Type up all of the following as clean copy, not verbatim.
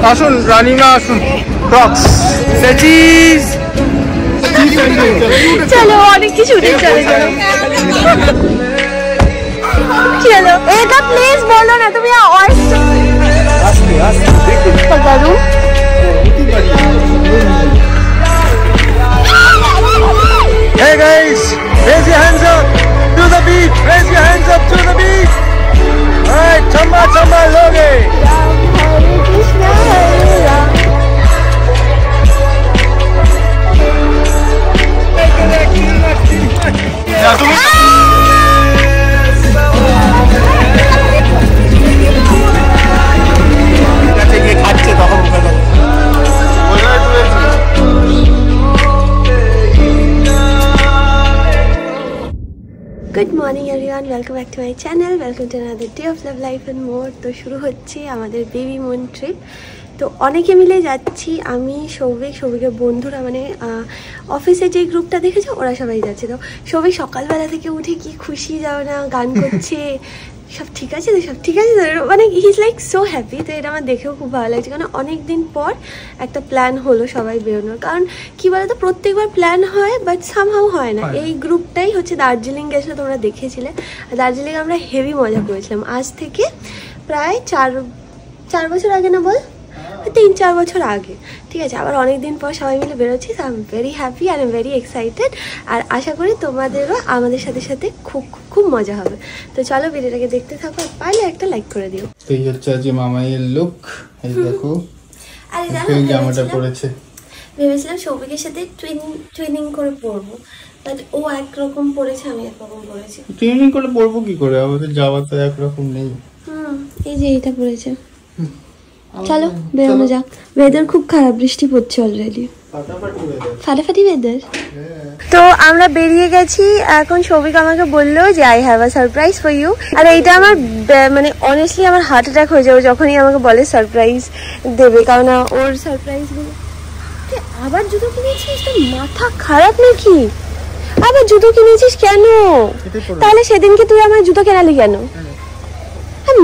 আসুন রানীমা আসুন ক্রক্স সেচিস চলো অনেক কিছু উঠে চলে চলো চলো এটা প্লিজ বলো না তুমি আস্তে আস্তে দেখো দাদু Hey guys, raise your hands up to the beat. Raise your hands up to the beat. All right, chamba chamba loge. Hare Krishna Hare Ram. Good morning everyone, welcome back to my channel, welcome to another day of love, life and more. তো শুরু হচ্ছে আমাদের baby moon trip. তো অনেকে মিলে যাচ্ছি, আমি সৌভিকের বন্ধুরা মানে অফিসে যে গ্রুপটা দেখেছো ওরা সবাই যাচ্ছে। তো সৌভিক সকালবেলা থেকে উঠে কি খুশি যাও না, গান করছে সব ঠিক আছে তো, সব ঠিক আছে তো, মানে he is like so happy. তো এটা আমার দেখেও খুব ভালো লাগছে, কারণ অনেক দিন পর একটা প্ল্যান হলো সবাই বেরোনোর। কারণ কি বলতো, প্রত্যেকবার প্ল্যান হয় বাট সামহাউ হয় না। এই গ্রুপটাই হচ্ছে দার্জিলিং গেছিলো, তোমরা দেখেছিলে। দার্জিলিং আমরা হেভি মজা করেছিলাম, আজ থেকে প্রায় চার বছর আগে না বল, 3-4 বছর আগে, ঠিক আছে। আবার অনেকদিন পর সবাই মিলে বেরোচ্ছি, so I am very happy and I am very excited. আর আশা করি তোমাদেরও আমাদের সাথে সাথে খুব মজা হবে। তো চলো ভিডিওটাকে দেখতে থাকো, আর পারলে একটা লাইক করে দিও। এই হচ্ছে আজ মামাইয়ের লুক, এই দেখো। আরে জামাটা পরেছে, ভেবেছিলাম সৌভিকের সাথে টুইনিং করে পরবো, বাট ও একরকম পরেছে, আমি একরকম পরেছি। টুইনিং করে পরবো কি করে, আমাদের যাওয়া তো একরকম নেই। এই যে এইটা পরেছে। চলো বেরোনো যাক, ওয়েদার খুব খারাপ, বৃষ্টি পড়ছে অলরেডি, ফাটাফাটি ওয়েদার। তো আমরা বেরিয়ে গেছি এখন। সৌভিক আমাকে বললো যে I have a surprise for you. আর এইটা আমার মানে অনেস্টলি আমার হার্ট অ্যাটাক হয়ে যাবে যখনই আমাকে বলে সারপ্রাইজ দেবে, কারণ ওর সারপ্রাইজ গুলো। আবার জুতো কিনেছিস, তো মাথা খারাপ নাকি? আবার জুতো কিনেছিস কেন? তাহলে সেদিনকে তুই আমার জুতো কেনালি কেন?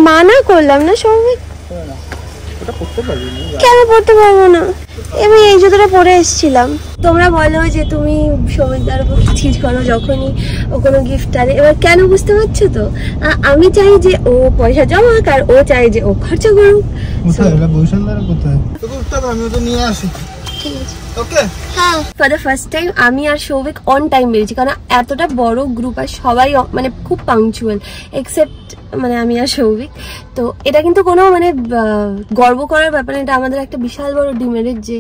মানা করলাম না সৌভিক, কেন পড়তে পারবো না? আমি এই জুতোটা পরে এসেছিলাম। তোমরা বলো যে তুমি সৌভিকদার উপর ছিট করো যখনই ও কোনো গিফট আনে। এবার কেন বুঝতে পারছো তো? আমি চাই যে ও পয়সা জমাক, আর ও চাই যে ও খরচা করুক। ফর দ্য ফার্স্ট টাইম আমি আর সৌভিক অন টাইম বেরিয়েছি, কারণ এতটা বড় গ্রুপ আর সবাই মানে খুব পাংচুয়াল, এক্সেপ্ট মানে আমি আর সৌভিক। তো এটা কিন্তু কোনো মানে গর্ব করার ব্যাপার না, এটা আমাদের একটা বিশাল বড় ডিমেরিট যে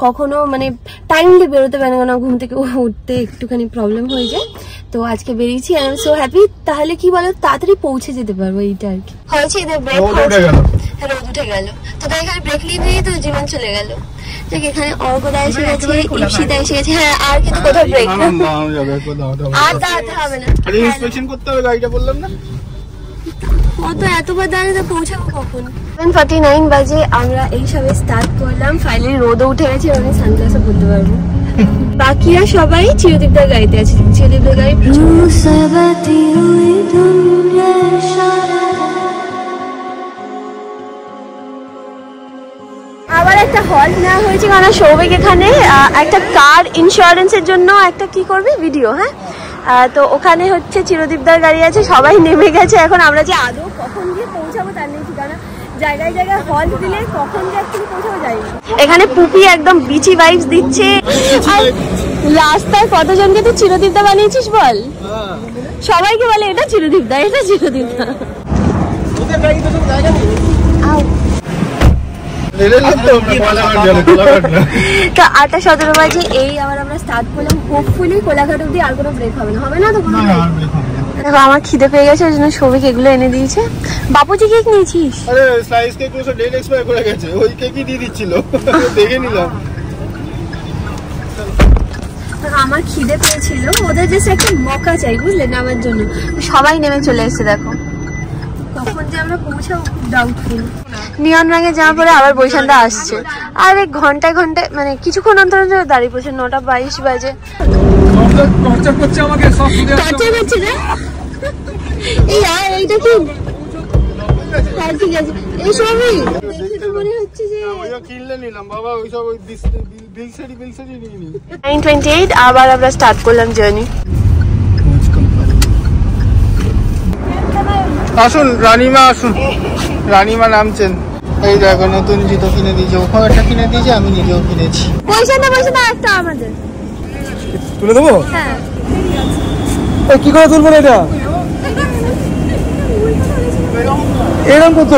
কখনো মানে টাইমলি বেরোতে পারে না, ঘুম থেকে উঠতে একটুখানি প্রবলেম হয়ে যায়। তো আজকে বেরিয়েছি, আই এম সো হ্যাপি। তাহলে কি বলো, তাড়াতাড়ি পৌঁছে যেতে পারবো, এইটা আর কি হয়েছে। এদের ব্রেক রোদ উঠে গেল, তো তাই এখানে ব্রেক নিয়ে তো জীবন চলে গেল। এখানে অর্কদা এসে গেছে, ইপসিতা এসে গেছে। হ্যাঁ, আর কিন্তু কোথাও ব্রেক আর দাঁড়াতে হবে না, ইন্সপেকশন করতে হবে গাড়িটা, বললাম না। অত এতবার দাঁড়াতে পৌঁছাবো কখন? 7:49 বাজে আমরা এইসবে স্টার্ট করলাম। ফাইনালি রোদও উঠে গেছে, আমি সানগ্লাসও পরতে পারবো। বাকিরা সবাই চিরদীপদার গাড়িতে আছে, চিরদীপদার গাড়ি। আবার একটা হল্ট নেওয়া হয়েছে, কারণ সৌভিক এখানে একটা কার ইন্স্যুরেন্সের জন্য একটা কি করবে ভিডিও। হ্যাঁ, তো ওখানে হচ্ছে চিরদীপদার গাড়ি আছে, সবাই নেমে গেছে। এখন আমরা যে আদৌ কখন গিয়ে পৌঁছাবো তার নেই ঠিকানা, জায়গায় জায়গায় হল্ট দিলে কখন যে অ্যাকচুয়ালি পৌঁছাবো যাই না। এখানে পুপি একদম বিচি ভাইবস দিচ্ছে। আর রাস্তায় কতজনকে তুই চিরদীপদা বানিয়েছিস বল? সবাইকে বলে এটা চিরদীপদা, এটা চিরদীপদা। তো 8:17 বাজে এই আবার আমরা স্টার্ট করলাম। হোপফুলি কোলাঘাট অব্দি আর কোনো ব্রেক হবে না, হবে না তো কোনো। দেখো আমার খিদে পেয়ে গেছে, ওই জন্য সৌভিক এগুলো এনে দিয়েছে। বাপুজি কেক নিয়েছিস? আরে স্লাইস কেক তো ডেট এক্সপায়ার করে গেছে, ওই কেকই দিয়ে দিচ্ছিল, দেখে নিলাম। আমার খিদে পেয়েছিল, ওদের জাস্ট একটা মকা চাই বুঝলেন আমার জন্য। সবাই নেমে চলে এসেছে, দেখো কখন যে আমরা পৌঁছাবো খুব ডাউটফুল। নিয়ন রঙের জামা পরে আবার বৈশাখদা আসছে, আর এক ঘন্টায় মানে কিছুক্ষণ অন্তর অন্তর দাঁড়িয়ে পড়ছে। 9:22 বাজে। এইটা কি? ঠিক আছে, এই সবই মনে হচ্ছে যে ওইটা কিনলে নিলাম বাবা, ওই সব ওই বিলসেরি নিয়ে নি। 9:28 আবার আমরা স্টার্ট করলাম জার্নি। আসুন রানীমা, আসুন রানীমা নামছেন। এই দেখো নতুন জুতো কিনে দিয়েছে, ওখানে একটা কিনে দিয়েছে, আমি নিজেও কিনেছি। পয়সা না একটা আমাদের তুলে দেবো? হ্যাঁ। কি করে তুলবো না এটা? এরকম কত?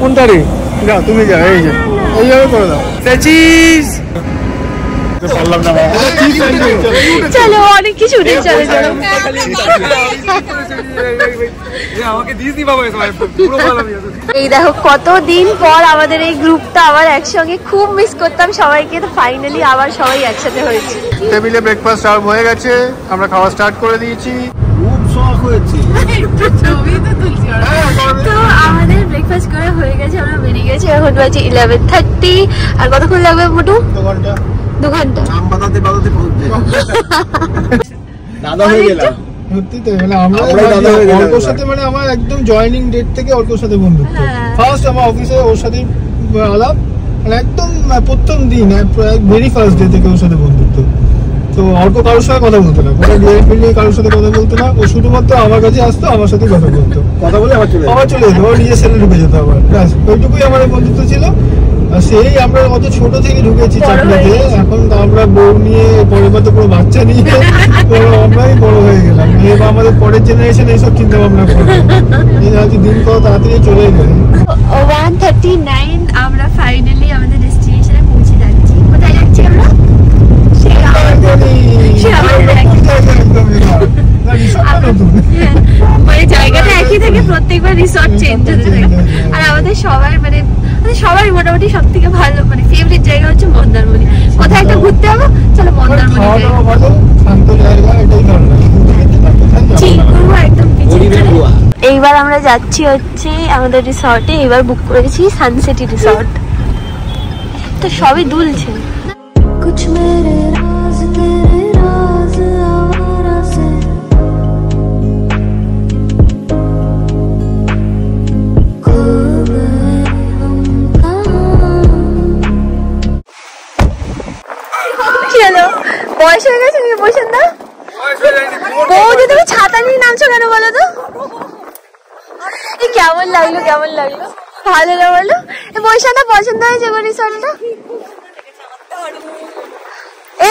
কোনটা রে? যাও তুমি যাও, এই যে এইভাবে করে দাও। চেচিস পারলাম না। চলো অনেক কিছু উঠে চলে চলো। এই দেখো কতদিন পর আমাদের এই গ্রুপটা আবার একসঙ্গে, খুব মিস করতাম সবাইকে, তো ফাইনালি আবার সবাই একসাথে হয়েছে। টেবিলে ব্রেকফাস্ট সার্ভ হয়ে গেছে, আমরা খাওয়া স্টার্ট করে দিয়েছি। খুব শখ হয়েছে। তো আমাদের ব্রেকফাস্ট করা হয়ে গেছে, আমরা বেরিয়ে গেছি। এখন বাজে 11:30। আর কতক্ষণ লাগবে মোটু? 2 ঘন্টা। দাদা হয়ে গেলাম সত্যি তো। মানে আমরা অল্পর সাথে, মানে আমার একদম জয়েনিং ডেট থেকে অল্পর সাথে বন্ধুত্ব। ফার্স্ট আমার অফিসে ওর সাথে আলাপ, মানে একদম প্রথম দিন, ভেরি ফার্স্ট ডে থেকে ওর সাথে বন্ধুত্ব। তো অল্প কারোর সাথে কথা বলতো না, কোনো ডিএফএল কারোর সাথে কথা বলতো না। ও শুধুমাত্র আমার কাছে আসতো, আমার সাথে কথা বলতো, কথা বলে আবার চলে যেত, ও নিজের সেলে ঢুকে যেত আবার। ব্যাস ওইটুকুই আমাদের বন্ধুত্ব ছিল। সেই আমরা অত ছোট থেকে ঢুকেছি চাকরিতে, এখন আমরা বউ নিয়ে, পরের বার তো পুরো বাচ্চা নিয়ে আমরাই বড় হয়ে গেলাম। এবার আমাদের পরের জেনারেশন এইসব চিন্তা ভাবনা করবে। দিন কত তাড়াতাড়ি চলে গেল। 1:39 আমরা ফাইনালি আমাদের ডেস্টিনেশনে পৌঁছে যাচ্ছি। কোথায় যাচ্ছি আমরা? মানে জায়গাটা একই থাকে, প্রত্যেকবার রিসর্ট চেঞ্জ হতে থাকে। আর আমাদের সবার মানে সবারই মোটামুটি সব থেকে ভালো মানে ফেভারিট জায়গা হচ্ছে মন্দারমণি। কোথায় একটা ঘুরতে হবে, চলো মন্দারমণি যাই। এইবার আমরা যাচ্ছি হচ্ছে আমাদের রিসর্টে। এবার বুক করেছি সানসিটি রিসর্ট। তো সবই দুলছে। কুছ মেরে রাজ তেরে রাজ আওয়ারা সে খো গয়ে হাম কাহাঁ। কি হলো, বয়স হয়ে গেছে নাকি বসেন না? বৌদি তুমি ছাতা নিয়ে নামছো কেন বলো তো? কেমন লাগলো, কেমন লাগলো? ভালো না বলো? বৈশাখটা পছন্দ হয়েছে গো রিসর্টটা?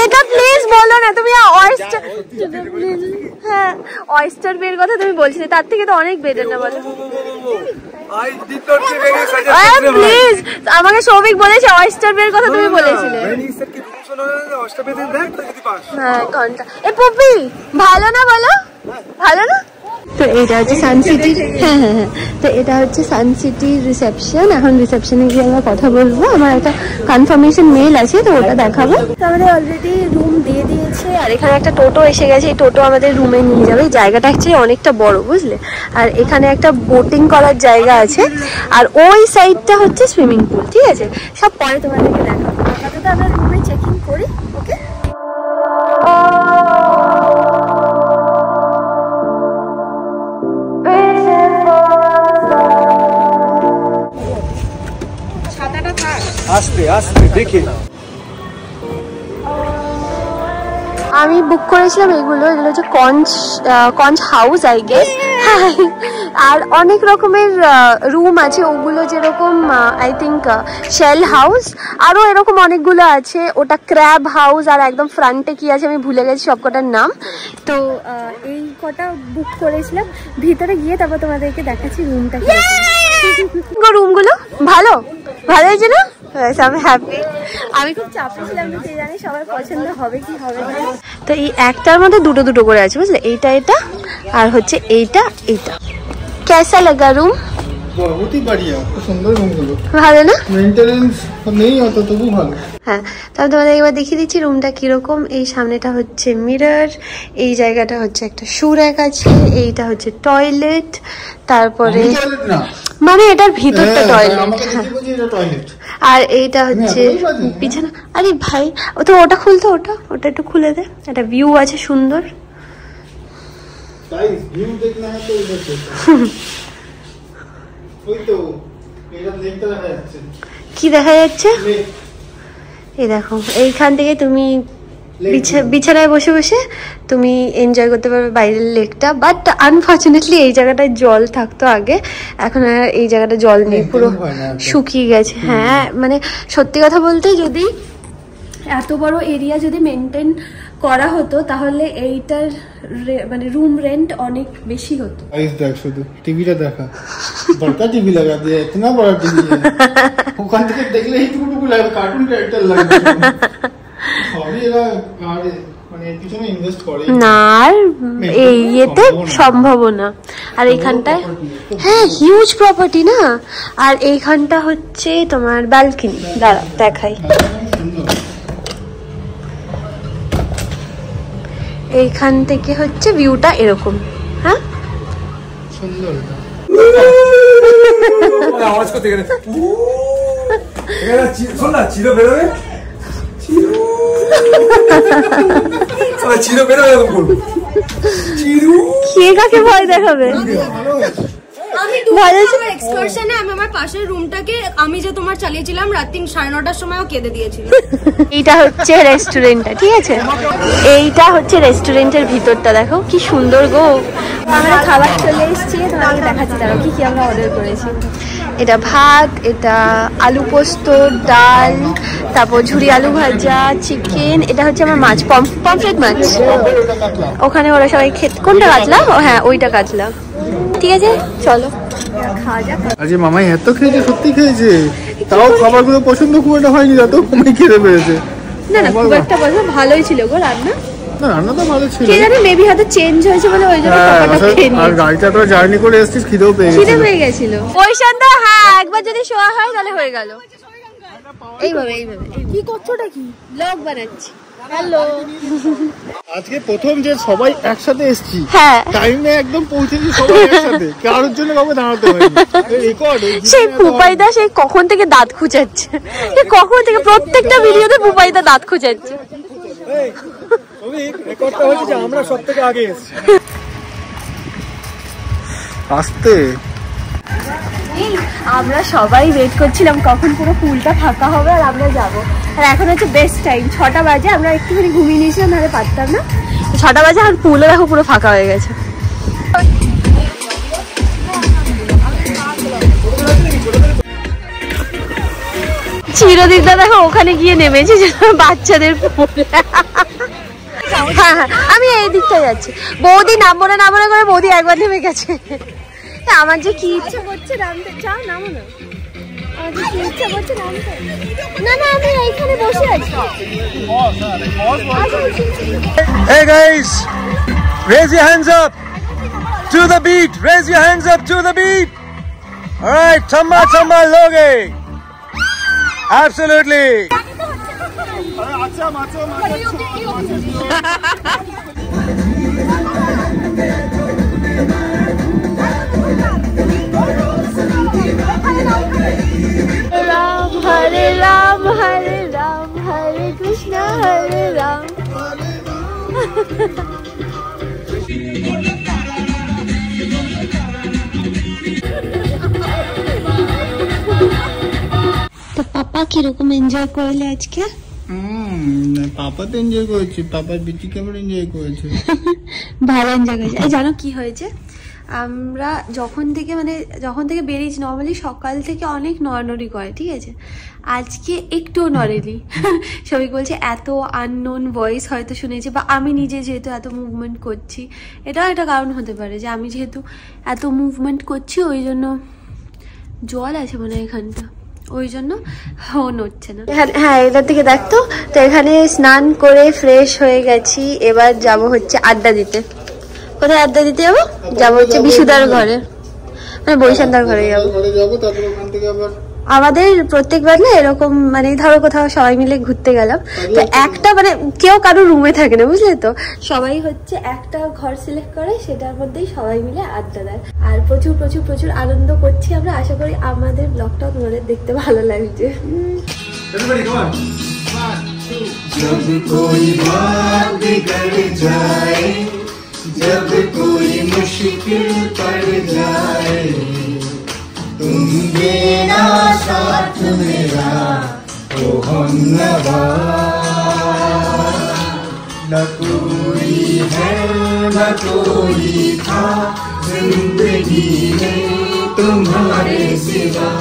এটা প্লিজ বলো না তুমি। অয়েস্টার, হ্যাঁ অয়েস্টার বের কথা তুমি বলছিলে, তার থেকে তো অনেক বেটার না বলো? প্লিজ আমাকে সৌভিক বলেছে অয়েস্টার বের কথা তুমি বলেছিলে। হ্যাঁ ঘন্টা। এ পুপি ভালো না বলো, ভালো না? তো এটা হচ্ছে সানসিটি। হ্যাঁ হ্যাঁ হ্যাঁ, তো এটা হচ্ছে সানসিটি রিসেপশন। এখন রিসেপশনে গিয়ে আমরা কথা বলবো। আমার একটা কনফার্মেশন মেল আছে, তো ওটা দেখাবো। তো আমাদের অলরেডি রুম দিয়ে দিয়েছে, আর এখানে একটা টোটো এসে গেছে। এই টোটো আমাদের রুমে নিয়ে যাবে। এই জায়গাটা অ্যাকচুয়ালি অনেকটা বড়, বুঝলে? আর এখানে একটা বোটিং করার জায়গা আছে, আর ওই সাইডটা হচ্ছে সুইমিং পুল। ঠিক আছে, সব পরে তোমাদেরকে দেখাবো। আপাতত আমরা রুমে চেক ইন করি। ওকে, আস্তে আস্তে দেখে। আমি বুক করেছিলাম এগুলো হচ্ছে কঞ্চ হাউস আই গেস। আর অনেক রকমের রুম আছে, ওগুলো যেরকম আই থিঙ্ক শেল হাউস, আরও এরকম অনেকগুলো আছে। ওটা ক্র্যাব হাউস, আর একদম ফ্রন্টে কি আছে আমি ভুলে গেছি সবকটার নাম। তো এই কটা বুক করেছিলাম। ভিতরে গিয়ে তারপর তোমাদেরকে দেখাচ্ছি রুমটা কিরকম। রুমগুলো ভালো ভালো হয়েছে না? আমি হ্যাপি। আমি খুব চাপে ছিলাম, কে জানি সবার পছন্দ হবে কি হবে না। তো এই একটার মধ্যে দুটো দুটো করে আছে, বুঝলে? এইটা এটা আর হচ্ছে এইটা এইটা। কেসা লাগা রুম? বহুতই বাড়িয়া, খুব সুন্দর রুমগুলো। ভালো না? মেইনটেনেন্স নেই অত, তবু ভালো। হ্যাঁ, তাহলে তোমাদের একবার দেখিয়ে দিচ্ছি রুমটা কিরকম। এই সামনেটা হচ্ছে মিরর, এই জায়গাটা হচ্ছে একটা শু র্যাক আছে, এইটা হচ্ছে টয়লেট, তারপরে মানে এটার ভিতরটা টয়লেট, আর এইটা হচ্ছে বিছানা। আরে ভাই তো ওটা খুলতো, ওটা একটু খুলে দে। একটা ভিউ আছে সুন্দর। কি দেখা যাচ্ছে? এই দেখো, এইখান থেকে তুমি বিছানায় বসে বসে তুমি এনজয় করতে পারবে বাইরের লেকটা। বাট আনফর্চুনেটলি এই জায়গাটায় জল থাকতো আগে, এখন আর এই জায়গাটা জল নেই, পুরো শুকিয়ে গেছে। হ্যাঁ মানে সত্যি কথা বলতে যদি এত বড় এরিয়া যদি মেনটেন করা হতো তাহলে এইটার মানে রুম রেন্ট অনেক বেশি হতো। দেখ শুধু টিভিটা দেখা, বড় টিভি লাগা দিয়ে, ইতনা বড় টিভি ওখান থেকে দেখলে এইটুকু লাগে, কার্টুন ক্যারেক্টার লাগে সবই এরা মানে পিছনে ইনভেস্ট করে না, আর এই ইয়েতে সম্ভব না। আর এইখানটায় হ্যাঁ হিউজ প্রপার্টি না, আর এইখানটা হচ্ছে তোমার ব্যালকনি। দাঁড়া দেখাই, এইখান থেকে হচ্ছে ভিউটা এরকম। হ্যাঁ সুন্দর আওয়াজ করতে গেলে শোন না, চিরো বেরোবে, চিরো বেরোবে এরকম করবো। কে কাকে ভয় দেখাবে? আমি এক্সকারশনে আমি আমার পাশের রুমটাকে আমি যে তোমার চালিয়েছিলাম রাত 9:30 সময়ও কেঁদে দিয়েছিল। এইটা হচ্ছে রেস্টুরেন্টটা, ঠিক আছে? এইটা হচ্ছে রেস্টুরেন্টের ভিতরটা, দেখো কি সুন্দর গো। আমরা খাবার চলে এসেছি, তোমাকে দেখাচ্ছি দাঁড়াও কি কি আমরা অর্ডার করেছি। এটা ভাত, এটা আলু পোস্ত, ডাল, তারপর ঝুরি আলু ভাজা, চিকেন, এটা হচ্ছে আমার মাছ, পমফ্রেট মাছ। ওখানে ওরা সবাই খেতে, কোনটা কাতলা? হ্যাঁ ওইটা কাতলা। ঠিক আছে চলো খাওয়া যাক। আজকে মামাই এত খেয়েছে, সত্যি খেয়েছে, তাও খাবারগুলো পছন্দ খুব একটা হয়নি, যত কমে খেতে পেরেছে। না না খুব একটা বলবো, ভালোই ছিল গো রান্না। না রান্না তো ভালো ছিল, কে জানে মেবি হয়তো চেঞ্জ হয়েছে বলে ওই জন্য টাকাটা খেয়ে নিয়েছে। আর গাড়িটা তো জার্নি করে এসেছিস, খিদেও পেয়ে গেছিল। ওইখানটা হ্যাঁ একবার যদি শোয়া হয় তাহলে হয়ে গেল। এইভাবে কি করছোটা কি ব্লগ বানাচ্ছি। হ্যালো, আজকে প্রথম যে সবাই একসাথে এসেছি, হ্যাঁ টাইমে একদম পৌঁছেছি সবাই একসাথে, কারোর জন্য কাউকে দাঁড়াতে হয়নি। সেই পুপাইদা সেই কখন থেকে দাঁত খুঁচাচ্ছে, কখন থেকে প্রত্যেকটা ভিডিওতে পুপাইদা দাঁত খুঁচাচ্ছে। আমরা সব থেকে আগে এসেছি। আসতে আমরা সবাই ওয়েট করছিলাম কখন পুরো পুলটা ফাঁকা হবে আর আমরা যাবো। আর এখন হচ্ছে বেস্ট টাইম, 6টা বাজে। আমরা একটুখানি ঘুমিয়ে নিয়েছিলাম, নাহলে পারতাম না। 6টা বাজে আর পুলও দেখো পুরো ফাঁকা হয়ে গেছে। চিরদিদা দেখো ওখানে গিয়ে নেমেছে বাচ্চাদের পুলে। হ্যাঁ হ্যাঁ আমি এই দিকটা যাচ্ছি। বৌদি নামবো না করে বৌদি একবার নেমে গেছে। আমার যে কি ইচ্ছা করছে নামতে, চাও নামো না। আমার যে কি ইচ্ছা করছে নামতে। না না আমি এইখানে বসে আছি। Hey guys, raise your hands up to the beat. Raise your hands up to the beat. All right, chamba chamba loge. Absolutely. Ram Hare Ram Hare Ram Hare Krishna Hare Ram। তো পাপা কিরকম enjoy করলে আজকে? পাপা তো enjoy করেছে, পাপার বিটি কেমন enjoy করেছে, ভালো এনজয় করেছে। জানো কি হয়েছে, আমরা যখন থেকে বেরিয়েছি নর্মালি সকাল থেকে অনেক নড়ানড়ি করে, ঠিক আছে? আজকে একটুও নড়েনি। সবাই বলছে এত আননোন ভয়েস হয়তো শুনেছে, বা আমি নিজে যেহেতু এত মুভমেন্ট করছি, এটাও একটা কারণ হতে পারে যে আমি যেহেতু এত মুভমেন্ট করছি ওই জন্য জল আছে মনে হয় এখানটা, ওই জন্য নড়ছে না। হ্যাঁ এটার দিকে দেখতো। তো এখানে স্নান করে ফ্রেশ হয়ে গেছি, এবার যাব হচ্ছে আড্ডা দিতে। কোথায় আড্ডা দিতে যাবো? যাবো হচ্ছে বিশুদার ঘরে, মানে বৈশান্তার ঘরে যাবো। আমাদের প্রত্যেকবার না এরকম মানে ধরো কোথাও সবাই মিলে ঘুরতে গেলাম, তো একটা মানে কেউ কারো রুমে থাকে না, বুঝলে তো? সবাই হচ্ছে একটা ঘর সিলেক্ট করে, সেটার মধ্যেই সবাই মিলে আড্ডা দেয়। আর প্রচুর প্রচুর প্রচুর আনন্দ করছি আমরা। আশা করি আমাদের ব্লগটাও তোমাদের দেখতে ভালো লাগছে। जब कोई बात बिगड़ जाए, जब कोई मुश्किल पड़ जाए, तुम देना साथ मेरा ओ हमनवा, न कोई है न कोई था जिंदगी में तुम्हारे सिवा।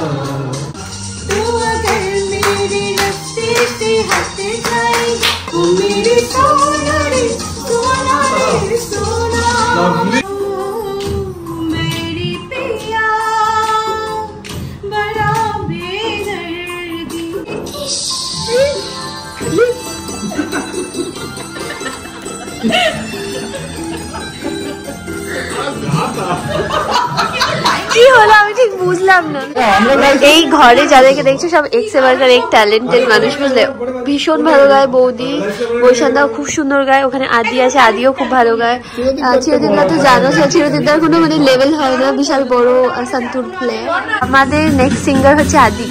तू अगर मेरे रास्ते से हट जाए तो मेरी सोना रे सोना रे सोना, मेरी पिया बड़ा बेदर्दी। কি হলো আমি ঠিক বুঝলাম না। এই ঘরে যাদেরকে দেখছো সব এক্স এবারকার এক ট্যালেন্টেড মানুষ, বুঝলে? ভীষণ ভালো গায় বৌদি, বৈশান্তাও খুব সুন্দর গায়, ওখানে আদি আছে, আদিও খুব ভালো গায়। চিরদিনদা তো জানো, চিরদিনদার কোনো মানে লেভেল হয় না, বিশাল বড় সন্তুর প্লেয়ার। আমাদের নেক্সট সিঙ্গার হচ্ছে আদি।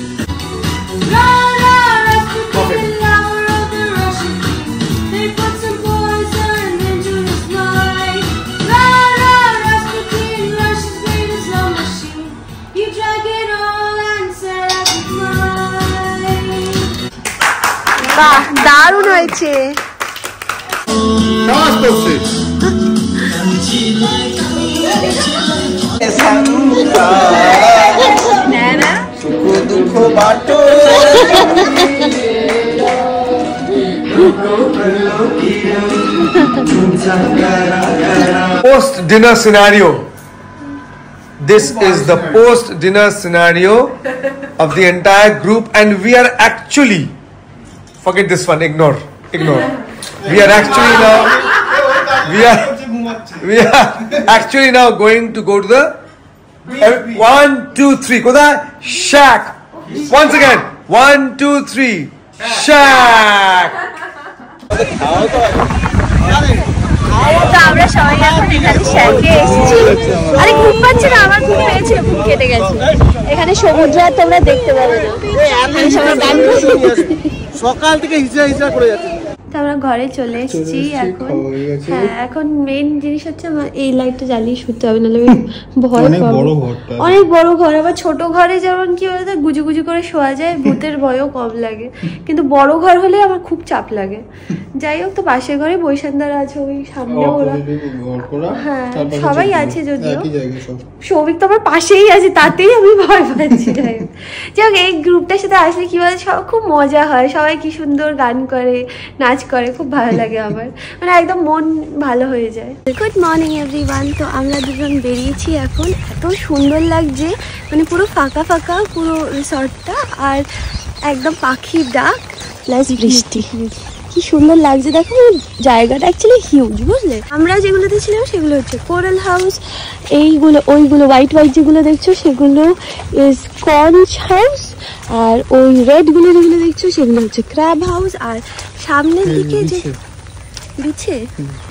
বাহ, দারুণ হয়েছে। Post dinner scenario. This is the post dinner scenario of the entire group, and we are actually, forget this one, ignore. We are actually now going to go to the 1, 2, 3. Koda shack. Once again, 1, 2, 3. Shack. তো আমরা সবাই এখন এখানে শ্যাকে এসেছি। আরে ঘুম পাচ্ছে না, আমার ঘুম পেয়েছে, ঘুম কেটে গেছে। এখানে সমুদ্র আর তোমরা দেখতে পাবে না, এখানে সবাই গান সকাল থেকে হিসা করে যাচ্ছে। তো আমরা ঘরে চলে এসেছি এখন। হ্যাঁ, এখন মেন জিনিস হচ্ছে আমার এই লাইটটা জ্বালিয়ে শুতে হবে, নাহলে ভয় পাবো। অনেক বড় ঘর, আবার ছোট ঘরে যেমন কি বলতো গুজু গুজু করে শোয়া যায়, ভূতের ভয়ও কম লাগে, কিন্তু বড় ঘর হলে আমার খুব চাপ লাগে। যাই হোক, তো পাশের ঘরে বৈশান্তারা আছে, ওই সামনে ওরা, হ্যাঁ সবাই আছে, যদিও সৌভিক তো আমার পাশেই আছে, তাতেই আমি ভয় পাচ্ছি। যাই হোক, এই গ্রুপটার সাথে আসলে কি বলে সব খুব মজা হয়, সবাই কি সুন্দর গান করে, নাচ করে, খুব ভালো লাগে আমার, মানে একদম মন ভালো হয়ে যায়। Good morning everyone. তো আমরা দুজন বেরিয়েছি এখন, এত সুন্দর লাগছে, মানে পুরো ফাঁকা ফাঁকা পুরো রিসর্টটা, আর একদম পাখির ডাক প্লাস বৃষ্টি, কি সুন্দর লাগছে। দেখো জায়গাটা অ্যাকচুয়ালি হিউজ, বুঝলে? আমরা যেগুলোতে ছিলাম সেগুলো হচ্ছে কোরাল হাউস, এইগুলো ওইগুলো হোয়াইট যেগুলো দেখছো সেগুলো ইজ কঞ্চ হাউস, আর ওই রেডগুলো যেগুলো দেখছো সেগুলো হচ্ছে ক্র্যাব হাউস, আর সামনের দিকে যে বিছে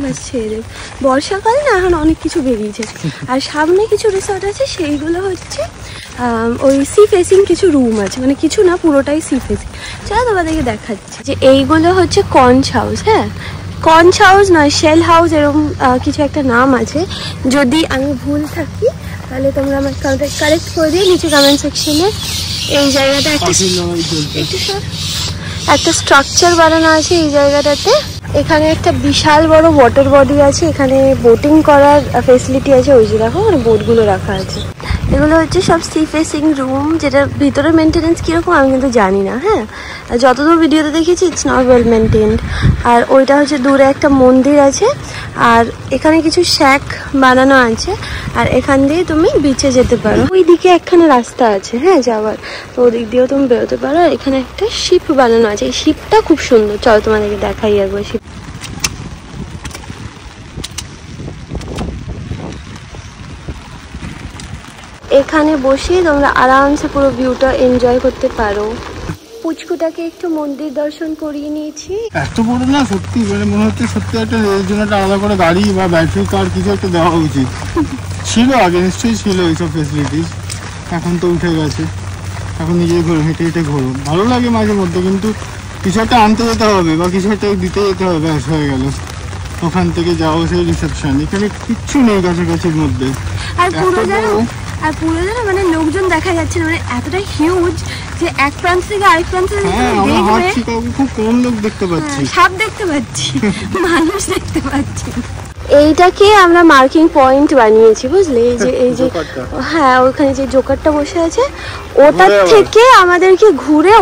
বাস ছেড়ে বর্ষাকাল না, এখন অনেক কিছু বেরিয়েছে। আর সামনে কিছু রিসর্ট আছে, সেইগুলো হচ্ছে ওই সি ফেসিং কিছু রুম আছে, মানে কিছু না, পুরোটাই সি ফেসিং। চলো তোমাদেরকে দেখাচ্ছি যে এইগুলো হচ্ছে কঞ্চ হাউস। হ্যাঁ, কঞ্চ হাউস নয়, শেল হাউস, এরকম কিছু একটা নাম আছে। যদি আমি ভুল থাকি তাহলে তোমরা আমার কারেক্ট করে দিয়ে নিচে কমেন্ট সেকশনে। এই জায়গাটা একটা স্ট্রাকচার বানানো আছে এই জায়গাটাতে। এখানে একটা বিশাল বড় ওয়াটার বডি আছে, এখানে বোটিং করার ফেসিলিটি আছে, ওই যে দেখো মানে বোটগুলো রাখা আছে। এগুলো হচ্ছে সব সি ফেসিং রুম, যেটার ভিতরে মেনটেনেন্স কীরকম আমি কিন্তু জানি না। হ্যাঁ, যতদূর ভিডিওতে দেখেছি ইটস নট ওয়েল মেনটেন্ড। আর ওইটা হচ্ছে দূরে একটা মন্দির আছে, আর এখানে কিছু শ্যাক বানানো আছে, আর এখান দিয়ে তুমি বিচে যেতে পারো। ওই দিকে একখানে রাস্তা আছে হ্যাঁ যাওয়ার, তো ওদিক দিয়েও তুমি বেরোতে পারো। আর এখানে একটা শিপ বানানো আছে, এই শিপটা খুব সুন্দর, চলো তোমাদেরকে দেখাই একবার শিপ। এখানে বসে তোমরা আরামসে পুরো ভিউটা এনজয় করতে পারো। পুচকুটাকে একটু মন্দির দর্শন করিয়ে নিয়েছি। এত বড় না সত্যি, মানে মনে হচ্ছে সত্যি একটা এর জন্য একটা আলাদা করে গাড়ি বা ব্যাটারি কার কিছু একটা দেওয়া উচিত ছিল। আগে নিশ্চয়ই ছিল এইসব ফেসিলিটিস, এখন তো উঠে গেছে। এখন নিজেই ঘোরো, হেঁটে হেঁটে ঘোরো, ভালো লাগে মাঝে মধ্যে, কিন্তু কিছু একটা আনতে যেতে হবে বা কিছু একটা দিতে যেতে হবে, ব্যাস হয়ে গেল। ওখান থেকে যাও সেই রিসেপশন, এখানে কিচ্ছু নেই কাছাকাছির মধ্যে। আর পুরো জানো মানে লোকজন দেখা যাচ্ছে না, মানে এতটা হিউজ যে এক প্রান্ত থেকে আরেক প্রান্তে আমরা হাঁটছি, কাউকে খুব কম লোক দেখতে পাচ্ছি। সাপ দেখতে পাচ্ছি, মানুষ দেখতে পাচ্ছি। এইটাকে আমরা মার্কিং পয়েন্ট বানিয়েছি, বুঝলে? এই যে হ্যাঁ, ওখানে যে জোকারটা বসে আছে ওটার থেকে আমাদেরকে ঘুরে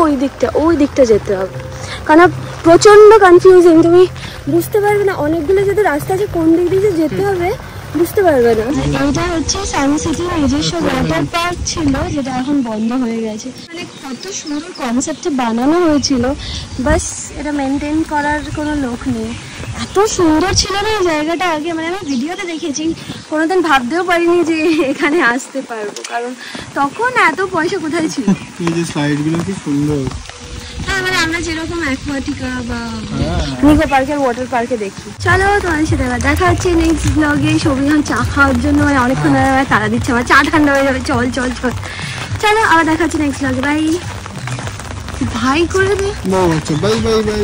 ওই দিকটা যেতে হবে, কারণ প্রচন্ড কনফিউজিং, তুমি বুঝতে পারবে না। অনেকগুলো যদি রাস্তা আছে, কোন দিক দিয়ে যেতে হবে বুঝতে পারবে না। এইটা হচ্ছে সায়েন্স সিটির নিজস্ব ওয়াটার পার্ক ছিল, যেটা এখন বন্ধ হয়ে গেছে। মানে কত সুন্দর কনসেপ্টে বানানো হয়েছিল, বাস এটা মেনটেন করার কোনো লোক নেই। এত সুন্দর ছিল না এই জায়গাটা আগে, মানে আমি ভিডিওতে দেখেছি, কোনোদিন ভাবতেও পারিনি যে এখানে আসতে পারবো, কারণ তখন এত পয়সা কোথায় ছিল। এই যে স্লাইডগুলো কি সুন্দর। হ্যাঁ, মানে আমরা যেরকম অ্যাকোয়াটিকা বা নিকো পার্কের ওয়াটার পার্কে দেখি। চলো, তোমার সাথে আবার দেখা হচ্ছে নেক্সট ব্লগে। সবই এখন চা খাওয়ার জন্য মানে অনেকক্ষণ ধরে তাড়া দিচ্ছে, আমার চা ঠান্ডা হয়ে যাবে, চল চল চল। চলো, আবার দেখা হচ্ছে নেক্সট ব্লগে। বাই, ভাই করে দে। Bye bye bye.